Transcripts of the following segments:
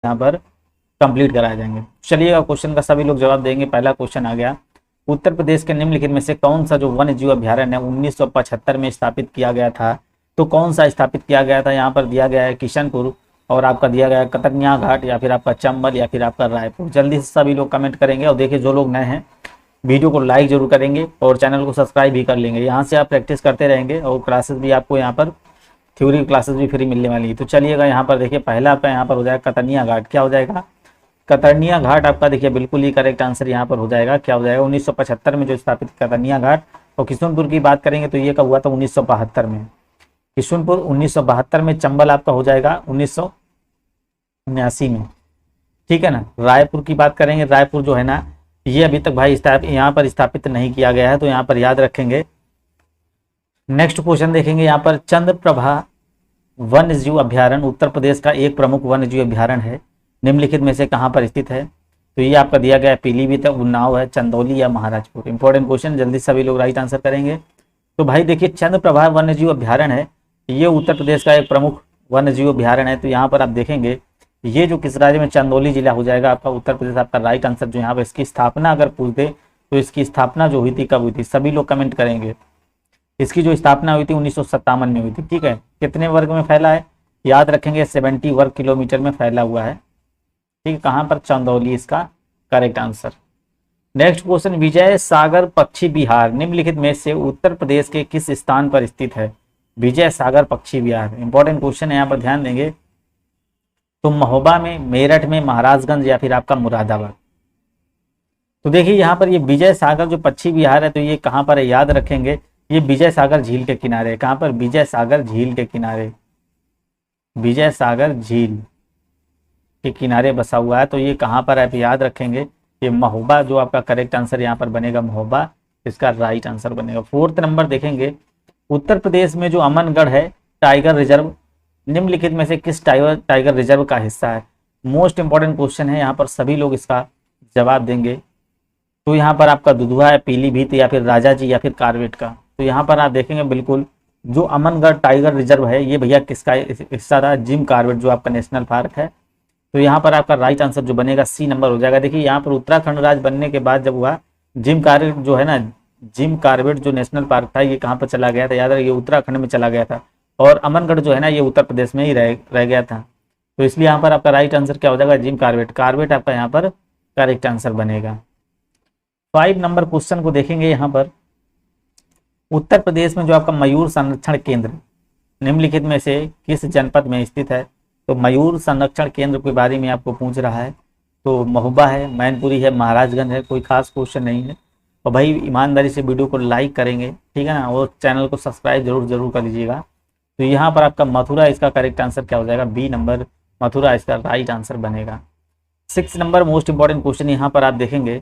यहाँ पर कंप्लीट कराए जाएंगे। चलिएगा क्वेश्चन का सभी लोग जवाब देंगे। पहला क्वेश्चन आ गया, उत्तर प्रदेश के निम्नलिखित में से कौन सा जो वन्य जीव अभ्यारण्य है 1975 में स्थापित किया गया था? तो कौन सा स्थापित किया गया था? यहाँ पर दिया गया है किशनपुर, और आपका दिया गया है कतरनिया घाट, या फिर आपका चंबल, या फिर आपका रायपुर। जल्दी से सभी लोग कमेंट करेंगे। और देखिए जो लोग नए हैं वीडियो को लाइक जरूर करेंगे और चैनल को सब्सक्राइब भी कर लेंगे। यहाँ से आप प्रैक्टिस करते रहेंगे और क्लासेस भी आपको यहाँ पर थ्योरी क्लासेस भी फ्री मिलने वाली है। तो चलिएगा यहाँ पर देखिए पहला आपका यहाँ पर हो जाएगा कतरनिया घाट। क्या हो जाएगा? कतरनिया घाट आपका देखिए बिल्कुल ही करेक्ट आंसर यहाँ पर हो जाएगा। क्या हो जाएगा? 1975 में जो स्थापित कतरनिया घाट। और किशनपुर की बात करेंगे तो ये कब हुआ था? 1972 में। किशनपुर 1972 में। चंबल आपका हो जाएगा 1979 में, ठीक है ना। रायपुर की बात करेंगे, रायपुर जो है ना ये अभी तक भाई यहाँ पर स्थापित नहीं किया गया है, तो यहाँ पर याद रखेंगे। नेक्स्ट क्वेश्चन देखेंगे यहाँ पर, चंद्रप्रभा वन्य जीव अभ्यारण्य उत्तर प्रदेश का एक प्रमुख वन्य जीव अभ्यारण्य है, निम्नलिखित में से कहाँ पर स्थित है? तो ये आपका दिया गया है पीलीभीत है, उन्नाव है, चंदौली या महाराजपुर। इंपॉर्टेंट क्वेश्चन, जल्दी सभी लोग राइट आंसर करेंगे। तो भाई देखिए चंद्रप्रभा वन्य जीव अभ्यारण्य है, ये उत्तर प्रदेश का एक प्रमुख वन्य जीव अभ्यारण्य है। तो यहाँ पर आप देखेंगे ये जो किस राज्य में? चंदौली जिला हो जाएगा आपका उत्तर प्रदेश। आपका राइट आंसर जो यहाँ पर इसकी स्थापना अगर पूछ दे तो इसकी स्थापना जो हुई थी कब हुई थी? सभी लोग कमेंट करेंगे। इसकी जो स्थापना हुई थी 1957 में हुई थी, ठीक है। कितने वर्ग में फैला है? याद रखेंगे 70 वर्ग किलोमीटर में फैला हुआ है, ठीक है। कहाँ पर? चंदौली इसका करेक्ट आंसर। नेक्स्ट क्वेश्चन, विजय सागर पक्षी विहार निम्नलिखित में से उत्तर प्रदेश के किस स्थान पर स्थित है? विजय सागर पक्षी विहार इंपॉर्टेंट क्वेश्चन है, यहाँ पर ध्यान देंगे। तो महोबा में, मेरठ में, महाराजगंज या फिर आपका मुरादाबाद। तो देखिए यहाँ पर ये विजय सागर जो पक्षी विहार है तो ये कहाँ पर है? याद रखेंगे ये विजय सागर झील के किनारे है। कहाँ पर? विजय सागर झील के किनारे, विजय सागर झील के किनारे बसा हुआ है। तो ये कहाँ पर है? याद रखेंगे ये महोबा जो आपका करेक्ट आंसर यहाँ पर बनेगा, महोबा इसका राइट आंसर बनेगा। फोर्थ नंबर देखेंगे, उत्तर प्रदेश में जो अमनगढ़ है टाइगर रिजर्व निम्नलिखित में से किस टाइगर रिजर्व का हिस्सा है? मोस्ट इंपॉर्टेंट क्वेश्चन है, यहाँ पर सभी लोग इसका जवाब देंगे। तो यहाँ पर आपका दुधवा है, पीलीभीत या फिर राजाजी या फिर कार्बेट का। तो यहाँ पर आप देखेंगे बिल्कुल जो अमनगढ़ टाइगर रिजर्व है ये भैया किसका हिस्सा था? जिम कार्बेट जो आपका नेशनल पार्क है। तो यहाँ पर आपका राइट आंसर जो बनेगा सी नंबर हो जाएगा। देखिए यहाँ पर उत्तराखंड राज्य बनने के बाद जब हुआ जिम कार्बेट जो है ना, जिम कार्बेट जो नेशनल पार्क था ये कहाँ पर चला गया था? याद रखिए उत्तराखंड में चला गया था, और अमनगढ़ जो है ना ये उत्तर प्रदेश में ही रह गया था। तो इसलिए यहाँ पर आपका राइट आंसर क्या हो जाएगा? Jim Corbett. कार्बेट आपका यहाँ पर करेक्ट आंसर बनेगा। 5 नंबर क्वेश्चन को देखेंगे यहाँ पर, उत्तर प्रदेश में जो आपका मयूर संरक्षण केंद्र निम्नलिखित में से किस जनपद में स्थित है? तो मयूर संरक्षण केंद्र के बारे में आपको पूछ रहा है। तो महोबा है, मैनपुरी है, महाराजगंज है। कोई खास क्वेश्चन नहीं है। और भाई ईमानदारी से वीडियो को लाइक करेंगे, ठीक है ना, और चैनल को सब्सक्राइब जरूर कर लीजिएगा। तो यहाँ पर आपका मथुरा इसका करेक्ट आंसर क्या हो जाएगा? बी नंबर, मथुरा इसका राइट आंसर बनेगा। 6 नंबर मोस्ट इंपॉर्टेंट क्वेश्चन यहाँ पर आप देखेंगे,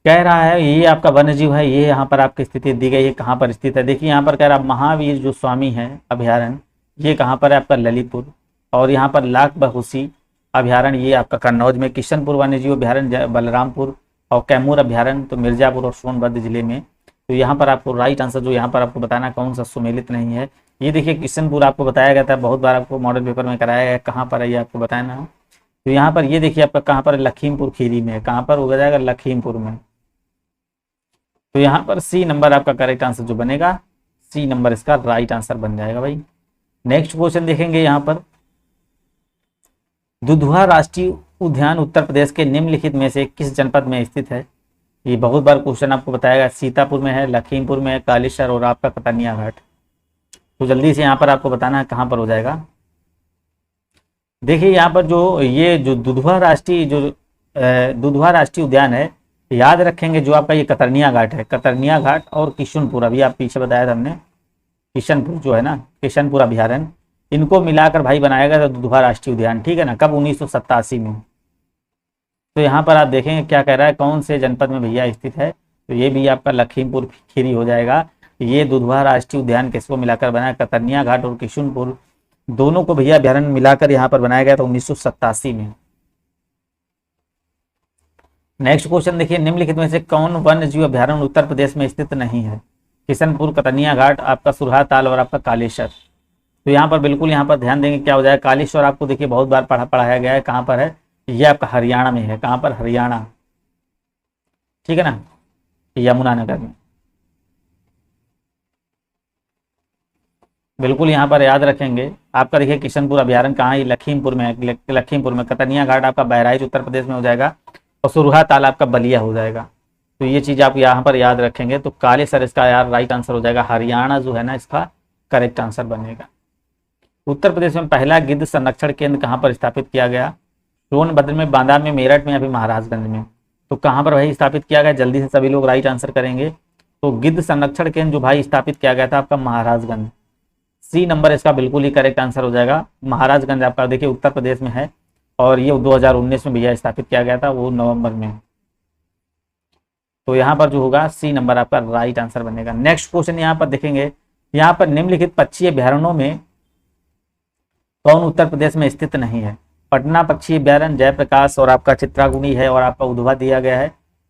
कह रहा है ये आपका वन्यजीव है, ये यहाँ पर आपकी स्थिति दी गई है, कहाँ पर स्थित है? देखिए यहाँ पर कह रहा है महावीर जो स्वामी है अभ्यारण्य, ये कहाँ पर है? आपका ललितपुर। और यहाँ पर लाख बहूसी अभ्यारण्य ये आपका कन्नौज में, किशनपुर वन्यजीव अभ्यारण्य बलरामपुर, और कैमूर अभ्यारण्य तो मिर्जापुर और सोनभद्र जिले में। तो यहाँ पर आपको राइट आंसर जो यहाँ पर आपको बताना कौन सा सुमेलित नहीं है। ये देखिए किशनपुर आपको बताया गया था, बहुत बार आपको मॉडल पेपर में कराया गया, कहाँ पर है ये आपको बताना है। तो यहाँ पर ये देखिए आपका कहाँ पर? लखीमपुर खीरी में। कहाँ पर हो जाएगा? लखीमपुर में। तो यहाँ पर सी नंबर आपका करेक्ट आंसर जो बनेगा, सी नंबर इसका राइट आंसर बन जाएगा भाई। नेक्स्ट क्वेश्चन देखेंगे यहाँ पर, दुधवा राष्ट्रीय उद्यान उत्तर प्रदेश के निम्नलिखित में से किस जनपद में स्थित है? ये बहुत बार क्वेश्चन आपको बताएगा, सीतापुर में है, लखीमपुर में है, कालेश्वर और आपका कतरनिया घाट। तो जल्दी से यहाँ पर आपको बताना है कहाँ पर हो जाएगा। देखिए यहाँ पर जो ये जो दुधवा राष्ट्रीय उद्यान है, याद रखेंगे जो आपका ये कतरनिया घाट है, कतरनिया घाट और किशनपुर, अभी आप पीछे बताया था हमने, किशनपुर जो है ना, किशनपुर अभ्यारण्य, इनको मिलाकर भाई बनाया गया था दुधवा राष्ट्रीय उद्यान, ठीक है ना। कब? 1987 में। तो यहाँ पर आप देखेंगे क्या कह रहा है, कौन से जनपद में भैया स्थित है? तो ये भी आपका लखीमपुर खीरी हो जाएगा। ये दुधवा राष्ट्रीय उद्यान किसको मिलाकर बनाया? कतरनिया घाट और किशनपुर दोनों को भैया अभ्यारण्य मिलाकर यहाँ पर बनाया गया था 1987 में। नेक्स्ट क्वेश्चन देखिए, निम्नलिखित में से कौन वन्य जीव अभ्यारण्य उत्तर प्रदेश में स्थित नहीं है? किशनपुर, कतरनिया घाट, आपका सुरहा ताल और आपका कालेश्वर। तो यहाँ पर बिल्कुल यहाँ पर ध्यान देंगे क्या हो जाएगा, कालेश्वर आपको देखिए बहुत बार पढ़ाया गया है, कहाँ पर है, ये आपका हरियाणा में है, कहाँ पर, हरियाणा, ठीक है ना, यमुनानगर में। बिल्कुल यहाँ पर याद रखेंगे। आपका देखिए किशनपुर अभ्यारण्य कहाँ है, लखीमपुर में है, लखीमपुर में। कतनिया घाट आपका बहराइच उत्तर प्रदेश में हो जाएगा, और सुरहा ताल आपका बलिया हो जाएगा। तो ये चीज़ आप यहाँ पर याद रखेंगे। तो कालेसर इसका यार राइट आंसर हो जाएगा, हरियाणा जो है ना इसका करेक्ट आंसर बनेगा। उत्तर प्रदेश में पहला गिद्ध संरक्षण केंद्र कहाँ पर स्थापित किया गया, सोनभद्र में, बांदा में, मेरठ में या फिर महाराजगंज में। तो कहाँ पर भाई स्थापित किया गया, जल्दी से सभी लोग राइट आंसर करेंगे। तो गिद्ध संरक्षण केंद्र जो भाई स्थापित किया गया था आपका महाराजगंज, सी नंबर इसका बिल्कुल ही करेक्ट आंसर हो जाएगा। महाराजगंज आपका देखिए उत्तर प्रदेश में है, और ये 2019 में भैया स्थापित किया गया था, वो नवंबर में। तो यहाँ पर जो होगा सी नंबर आपका राइट आंसर बनेगा। नेक्स्ट क्वेश्चन यहाँ पर देखेंगे, यहाँ पर निम्नलिखित पक्षी अभ्यारण्यों में कौन उत्तर प्रदेश में स्थित नहीं है। पटना पक्षी अभ्यारण्य, जयप्रकाश और आपका चित्रागुनी है, और आपका उधवा दिया गया है।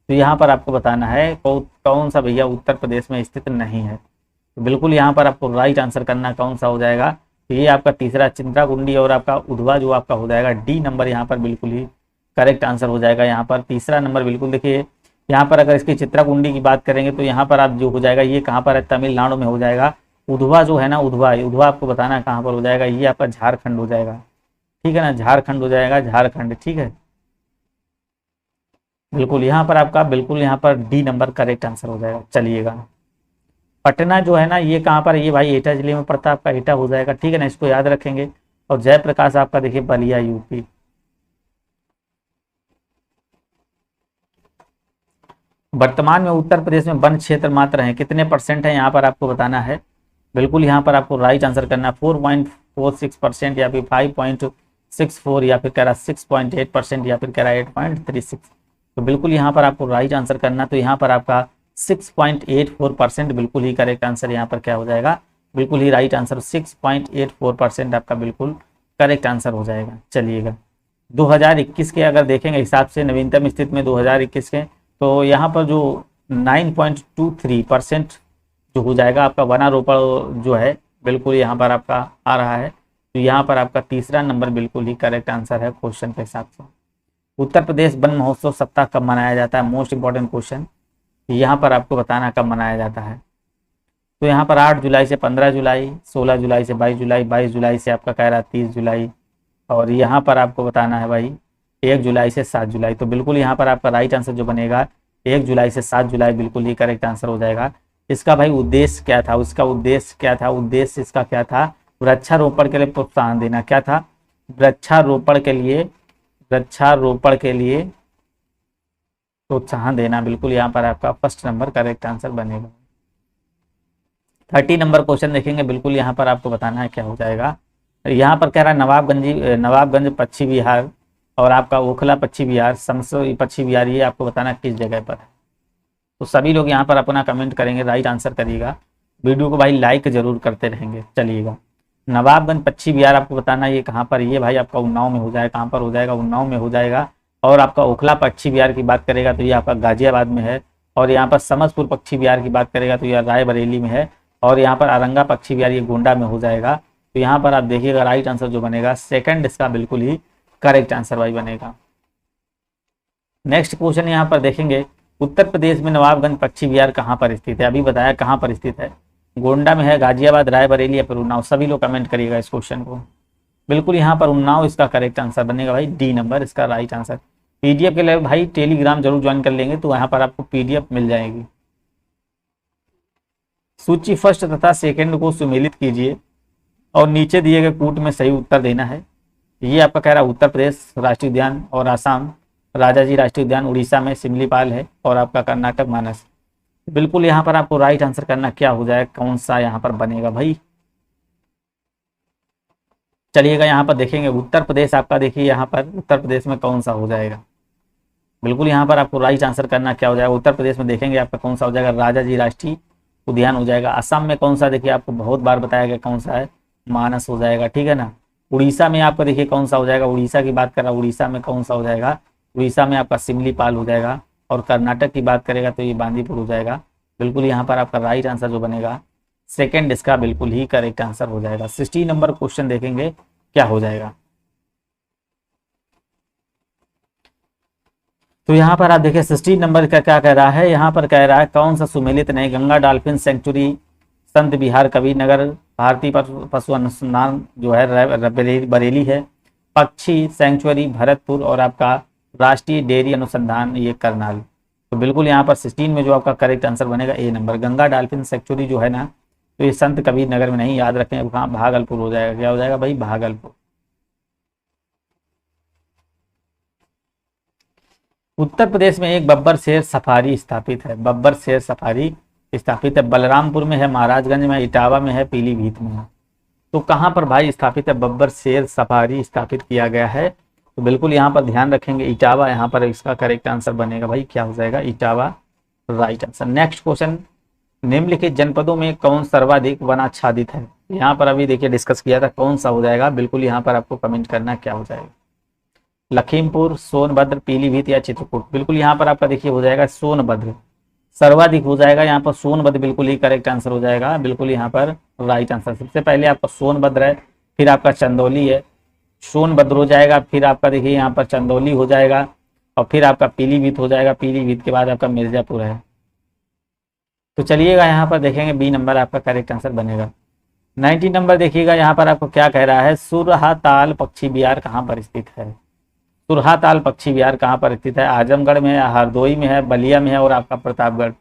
तो यहाँ पर आपको बताना है कौन सा भैया उत्तर प्रदेश में स्थित नहीं है। तो बिल्कुल यहाँ पर आपको राइट आंसर करना कौन सा हो जाएगा, तो ये आपका तीसरा चित्राकुंडी और आपका उधवा जो आपका हो जाएगा डी नंबर, यहाँ पर बिल्कुल ही करेक्ट आंसर हो जाएगा। यहाँ पर तीसरा नंबर बिल्कुल देखिए, यहाँ पर अगर इसकी चित्राकुंडी की बात करेंगे तो यहाँ पर आप जो हो जाएगा, ये कहाँ पर है, तमिलनाडु में हो जाएगा। उधवा जो है ना, उधवा आपको बताना है कहाँ पर हो जाएगा, ये आपका झारखंड हो जाएगा, ठीक है ना, झारखंड हो जाएगा, झारखंड, ठीक है। बिल्कुल यहाँ पर आपका बिल्कुल यहाँ पर डी नंबर करेक्ट आंसर हो जाएगा। चलिएगा, पटना जो है ना ये कहाँ पर है, ये भाई एटा जिले में पड़ता है, आपका एटा हो जाएगा, ठीक है ना, इसको याद रखेंगे। और जयप्रकाश आपका देखिए बलिया यूपी। वर्तमान में उत्तर प्रदेश में वन क्षेत्र मात्र है, कितने % है यहाँ पर आपको बताना है। बिल्कुल यहाँ पर आपको राइट आंसर करना है, 4.46% या फिर 5.64 या फिर कह रहा 6.8% या फिर कह रहा 8.36। तो बिल्कुल यहाँ पर आपको राइट आंसर करना, तो यहाँ पर आपका 6.84% बिल्कुल ही करेक्ट आंसर यहाँ पर क्या हो जाएगा, बिल्कुल ही राइट आंसर 6.84% आपका बिल्कुल करेक्ट आंसर हो जाएगा। चलिएगा, 2021 के अगर देखेंगे हिसाब से नवीनतम स्थिति में 2021 के, तो यहाँ पर जो 9.23% जो हो जाएगा आपका वनारोपण जो है, बिल्कुल यहाँ पर आपका आ रहा है। तो यहाँ पर आपका तीसरा नंबर बिल्कुल ही करेक्ट आंसर है क्वेश्चन के हिसाब से। उत्तर प्रदेश वन महोत्सव सप्ताह कब मनाया जाता है, मोस्ट इंपॉर्टेंट क्वेश्चन, यहाँ पर आपको बताना कब मनाया जाता है। तो यहाँ पर 8 जुलाई से 15 जुलाई, 16 जुलाई से 22 जुलाई, 22 जुलाई से आपका कह रहा 30 जुलाई, और यहाँ पर आपको बताना है भाई 1 जुलाई से 7 जुलाई। तो बिल्कुल यहाँ पर आपका राइट आंसर जो बनेगा 1 जुलाई से 7 जुलाई बिल्कुल ही करेक्ट आंसर हो जाएगा। इसका भाई उद्देश्य क्या था, उसका उद्देश्य क्या था, उद्देश्य इसका क्या था, वृक्षारोपण के लिए प्रोत्साहन देना। क्या था, वृक्षारोपण के लिए प्रोत्साहन देना। बिल्कुल यहाँ पर आपका फर्स्ट नंबर करेक्ट आंसर बनेगा। 30 नंबर क्वेश्चन देखेंगे, बिल्कुल यहाँ पर आपको बताना है क्या हो जाएगा। यहाँ पर कह रहा है नवाबगंज पश्चिम बिहार और आपका ओखला पश्चिम बिहार, समसोई पश्चिम बिहार, ये आपको बताना किस जगह पर है। तो सभी लोग यहाँ पर अपना कमेंट करेंगे, राइट आंसर करिएगा। वीडियो को भाई लाइक जरूर करते रहेंगे। चलिएगा, नवाबगंज पश्चिम बिहार आपको बताना ये कहाँ पर, ये भाई आपका उन्नाव में हो जाएगा। कहाँ पर हो जाएगा, उन्नाव में हो जाएगा। और आपका ओखला पश्चिम बिहार की बात करेगा तो ये आपका गाजियाबाद में है। और यहाँ पर समसपुर पश्चिम बिहार की बात करेगा तो ये रायबरेली में है। और यहाँ पर औरंगा पश्चिम बिहार ये गोंडा में हो जाएगा। तो यहाँ पर आप देखिएगा राइट आंसर जो बनेगा सेकंड इसका बिल्कुल ही करेक्ट आंसर भाई बनेगा। नेक्स्ट क्वेश्चन यहाँ पर देखेंगे, उत्तर प्रदेश में नवाबगंज पश्चिम बिहार कहाँ पर स्थित है। अभी बताया कहाँ पर स्थित है, गोंडा में है, गाजियाबाद, रायबरेली या फिर उन्नाव। सभी लोग कमेंट करिएगा इस क्वेश्चन को। बिल्कुल यहाँ पर उन्नाव इसका करेक्ट आंसर बनेगा भाई, डी नंबर इसका राइट आंसर। पीडीएफ के लिए भाई टेलीग्राम जरूर ज्वाइन कर लेंगे तो यहाँ पर आपको पीडीएफ मिल जाएगी। सूची फर्स्ट तथा सेकंड को सुमेलित कीजिए और नीचे दिए गए कूट में सही उत्तर देना है। ये आपका कह रहा है उत्तर प्रदेश राष्ट्रीय उद्यान और आसाम राजाजी राष्ट्रीय उद्यान, उड़ीसा में सिमलीपाल है और आपका कर्नाटक मानस। बिल्कुल यहाँ पर आपको राइट आंसर करना क्या हो जाए, कौन सा यहाँ पर बनेगा भाई। चलिएगा यहाँ पर देखेंगे उत्तर प्रदेश आपका, देखिए यहाँ पर उत्तर प्रदेश में कौन सा हो जाएगा। बिल्कुल यहाँ पर आपको राइट आंसर करना क्या हो जाएगा। उत्तर प्रदेश में देखेंगे आपका कौन सा हो जाएगा, राजाजी राष्ट्रीय उद्यान हो जाएगा। असम में कौन सा, देखिए आपको बहुत बार बताया गया कौन सा है, मानस हो जाएगा, ठीक है ना। उड़ीसा में आपको देखिए कौन सा हो जाएगा, उड़ीसा की बात कर रहा, उड़ीसा में कौन सा हो जाएगा, उड़ीसा में आपका सिमलीपाल हो जाएगा। और कर्नाटक की बात करेगा तो ये बांदीपुर हो जाएगा। बिल्कुल यहाँ पर आपका राइट आंसर जो बनेगा सेकंड इसका बिल्कुल ही करेक्ट आंसर हो जाएगा। 60 नंबर क्वेश्चन देखेंगे क्या हो जाएगा। तो यहाँ पर आप देखिए 16 नंबर का क्या कह रहा है, यहाँ पर कह रहा है कौन सा सुमेलित नहीं, गंगा डॉल्फिन सेंचुरी, संत विहार कबीर नगर, भारतीय पशु अनुसंधान जो है बरेली है, पक्षी सेंचुरी भरतपुर और आपका राष्ट्रीय डेयरी अनुसंधान ये करनाल। तो बिल्कुल यहाँ पर 16 में जो आपका करेक्ट आंसर बनेगा ए नंबर, गंगा डॉल्फिन सेंचुरी जो है ना, तो ये संत कबीर नगर में नहीं, याद रखें कहाँ, भागलपुर हो जाएगा। क्या हो जाएगा भाई, भागलपुर। उत्तर प्रदेश में एक बब्बर शेर सफारी स्थापित है, बब्बर शेर सफारी स्थापित है, बलरामपुर में है, महाराजगंज में, इटावा में है, पीलीभीत में है। तो कहाँ पर भाई स्थापित है बब्बर शेर सफारी स्थापित किया गया है, तो बिल्कुल यहाँ पर ध्यान रखेंगे इटावा, यहाँ पर इसका करेक्ट आंसर बनेगा भाई, क्या हो जाएगा, Etawah right answer. Next question, निम्नलिखित जनपदों में कौन सर्वाधिक वनाच्छादित है। यहाँ पर अभी देखिए डिस्कस किया था, कौन सा हो जाएगा, बिल्कुल यहाँ पर आपको कमेंट करना क्या हो जाएगा, लखीमपुर, सोनभद्र, पीलीभीत या चित्रकूट। बिल्कुल यहाँ पर आपका देखिए हो जाएगा सोनभद्र, सर्वाधिक हो जाएगा यहाँ पर सोनभद्र, बिल्कुल ही करेक्ट आंसर हो जाएगा, बिल्कुल यहाँ पर राइट आंसर। सबसे पहले आपका सोनभद्र है, फिर आपका चंदौली है, सोनभद्र हो जाएगा, फिर आपका देखिए यहाँ पर चंदौली हो जाएगा, और फिर आपका पीलीभीत हो जाएगा, पीलीभीत के बाद आपका मिर्जापुर है। तो चलिएगा यहाँ पर देखेंगे बी नंबर आपका करेक्ट आंसर बनेगा। 19 नंबर देखिएगा, यहाँ पर आपको क्या कह रहा है, सुरहाताल पक्षी विहार कहाँ पर स्थित है। सुरहाताल पक्षी विहार कहाँ पर स्थित है, आजमगढ़ में है, हरदोई में है, बलिया में है और आपका प्रतापगढ़।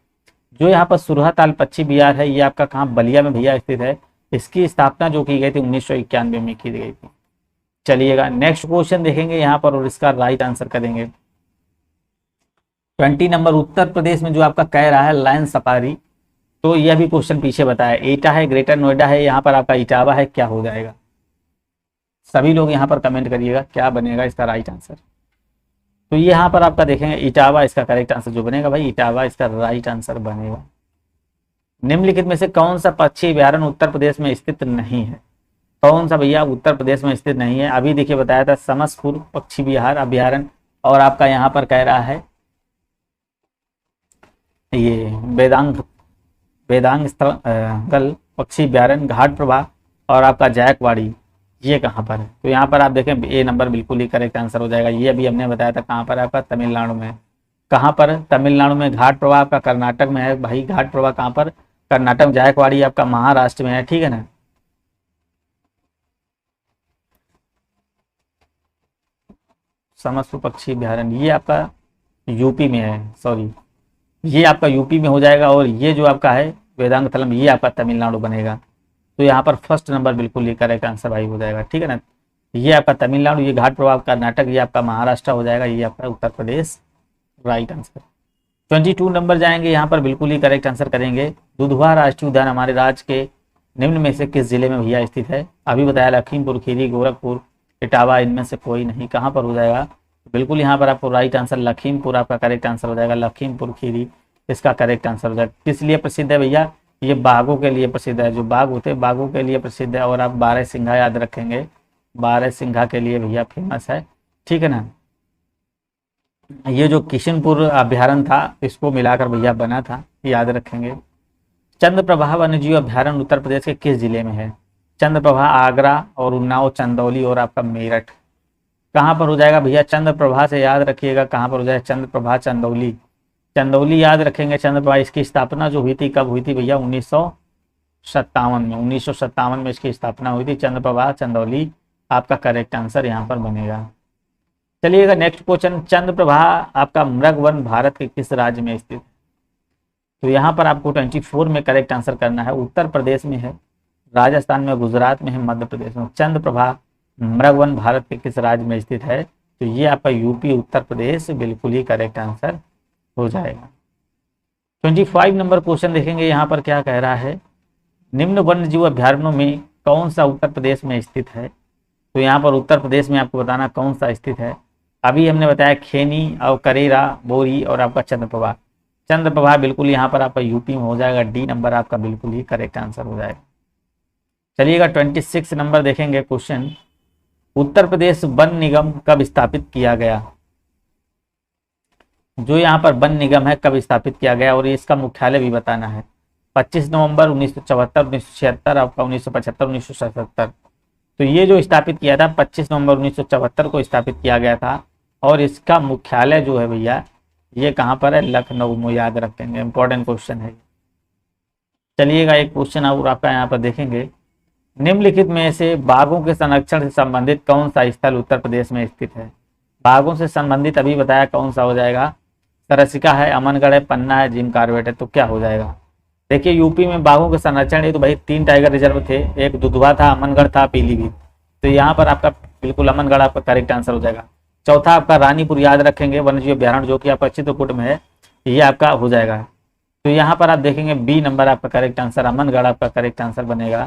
जो यहाँ पर सुरहाताल पक्षी विहार है ये आपका कहाँ, बलिया में भैया स्थित है। इसकी स्थापना जो की गई थी 1991 में की गई थी। चलिएगा नेक्स्ट क्वेश्चन देखेंगे यहाँ पर और इसका राइट आंसर करेंगे। 20 नंबर, उत्तर प्रदेश में जो आपका कह रहा है लायन सफारी, तो यह भी क्वेश्चन पीछे बताया, एटा है, ग्रेटर नोएडा है, यहाँ पर आपका इटावा है, क्या हो जाएगा। सभी लोग यहाँ पर कमेंट करिएगा क्या बनेगा इसका राइट आंसर। तो ये यहाँ पर आपका देखेंगे इटावा इसका करेक्ट आंसर जो बनेगा भाई, इटावा इसका राइट आंसर बनेगा। निम्नलिखित में से कौन सा पक्षी अभ्यारण्य उत्तर प्रदेश में स्थित नहीं है, कौन सा भैया उत्तर प्रदेश में स्थित नहीं है। अभी देखिए बताया था समसपुर पक्षी विहार अभ्यारण्य, और आपका यहाँ पर कह रहा है ये वेदांग स्थल पक्षी अभ्यारण्य, घाट प्रभा और आपका जायकवाड़ी, ये कहाँ पर है। तो यहाँ पर आप देखें ए नंबर बिल्कुल ही करेक्ट आंसर हो जाएगा। ये अभी हमने बताया था कहाँ पर आपका तमिलनाडु में, कहाँ पर तमिलनाडु में। घाट प्रभा आपका कर्नाटक में है भाई, घाट प्रभा कहाँ पर, कर्नाटक। जायकवाड़ी आपका महाराष्ट्र में है, ठीक है ना। समस्तु पक्षी अभ्यारण्य ये आपका यूपी में है, सॉरी ये आपका यूपी में हो जाएगा, और ये जो आपका है वेदांग थलम ये आपका तमिलनाडु बनेगा। तो यहाँ पर फर्स्ट नंबर बिल्कुल ये करेक्ट आंसर भाई हो जाएगा, ठीक है ना। ये आपका तमिलनाडु, ये घाट प्रभाव कर्नाटक, ये आपका महाराष्ट्र हो जाएगा, ये आपका Uttar Pradesh right answer. 22 number जाएंगे, यहाँ पर बिल्कुल ही करेक्ट आंसर करेंगे। दुधवा राष्ट्रीय उद्यान हमारे राज्य के निम्न में से किस जिले में भैया स्थित है। अभी बताया लखीमपुर खीरी, गोरखपुर, इटावा, इनमें से कोई नहीं, कहाँ पर हो जाएगा। बिल्कुल यहाँ पर आपको राइट आंसर लखीमपुर आपका करेक्ट आंसर हो जाएगा, लखीमपुर खीरी इसका करेक्ट आंसर हो जाएगा। किस लिए प्रसिद्ध है भैया, ये बाघों के लिए प्रसिद्ध है, जो बाघ होते हैं बाघों के लिए प्रसिद्ध है। और आप बारहसिंघा याद रखेंगे, बारहसिंघा के लिए भैया फेमस है, ठीक है ना। ये जो किशनपुर अभ्यारण्य था इसको मिलाकर भैया बना था, याद रखेंगे। चंद्रप्रभा वन्यजीव अभ्यारण्य उत्तर प्रदेश के किस जिले में है। चंद्रप्रभा आगरा और उन्नाव, चंदौली और आपका मेरठ, कहाँ पर हो जाएगा भैया। चंद्रप्रभा से याद रखिएगा कहाँ पर हो जाएगा, चंद्रप्रभा चंदौली, चंदौली याद रखेंगे। चंद्रप्रभा इसकी स्थापना जो हुई थी कब हुई थी भैया, 1957 में, 1957 में इसकी स्थापना हुई थी। चंद्रप्रभा चंदौली आपका करेक्ट आंसर यहाँ पर बनेगा। चलिएगा नेक्स्ट क्वेश्चन, चंद्रप्रभा आपका मृगवन भारत के किस राज्य में स्थित है। तो यहाँ पर आपको 24 में करेक्ट आंसर करना है। उत्तर प्रदेश में है, राजस्थान में, गुजरात में है, मध्य प्रदेश में। चंद्रप्रभा मृगवन भारत के किस राज्य में स्थित है, तो ये आपका यूपी उत्तर प्रदेश बिल्कुल ही करेक्ट आंसर हो जाएगा। 25 नंबर क्वेश्चन देखेंगे, यहाँ पर क्या कह रहा है, निम्न वन्यजीव अभ्यारण्यों में कौन सा उत्तर प्रदेश में स्थित है। तो यहाँ पर उत्तर प्रदेश में आपको बताना कौन सा स्थित है। अभी हमने बताया खेनी और करेरा, बोरी और आपका चंद्रप्रभा। चंद्रप्रभा बिल्कुल यहाँ पर आपका यूपी में हो जाएगा, डी नंबर आपका बिल्कुल ही करेक्ट आंसर हो जाएगा। चलिएगा 26 नंबर देखेंगे क्वेश्चन, उत्तर प्रदेश वन निगम कब स्थापित किया गया। जो यहाँ पर वन निगम है कब स्थापित किया गया और इसका मुख्यालय भी बताना है। 25 नवंबर 1974, 1976, आपका 1975, 1977। तो ये जो स्थापित किया था 25 नवंबर 1974 को स्थापित किया गया था। और इसका मुख्यालय जो है भैया ये कहाँ पर है, लखनऊ में, याद रखेंगे, इंपॉर्टेंट क्वेश्चन है। चलिएगा एक क्वेश्चन और आपका यहाँ पर देखेंगे, निम्नलिखित में से बाघों के संरक्षण से संबंधित कौन सा स्थल उत्तर प्रदेश में स्थित है। बाघों से संबंधित अभी बताया कौन सा हो जाएगा, सरसिका है, अमनगढ़ है, पन्ना है, जिम कार्बेट है, तो क्या हो जाएगा। देखिए यूपी में बाघों के संरक्षण ये तो भाई 3 टाइगर रिजर्व थे, एक दुधवा था, अमनगढ़ था, पीलीभीत। तो यहाँ पर आपका बिल्कुल अमनगढ़ आपका करेक्ट आंसर हो जाएगा। चौथा आपका रानीपुर, याद रखेंगे, वन्यजीव अभ्यारण्य जो कि आपका चित्रकूट में है, ये आपका हो जाएगा। तो यहाँ पर आप देखेंगे बी नंबर आपका करेक्ट आंसर, अमनगढ़ आपका करेक्ट आंसर बनेगा।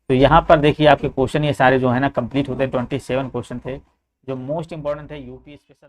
तो यहाँ पर देखिए आपके क्वेश्चन ये सारे जो है ना कंप्लीट होते हैं, 27 क्वेश्चन थे जो मोस्ट इंपॉर्टेंट थे यूपी स्पेशल।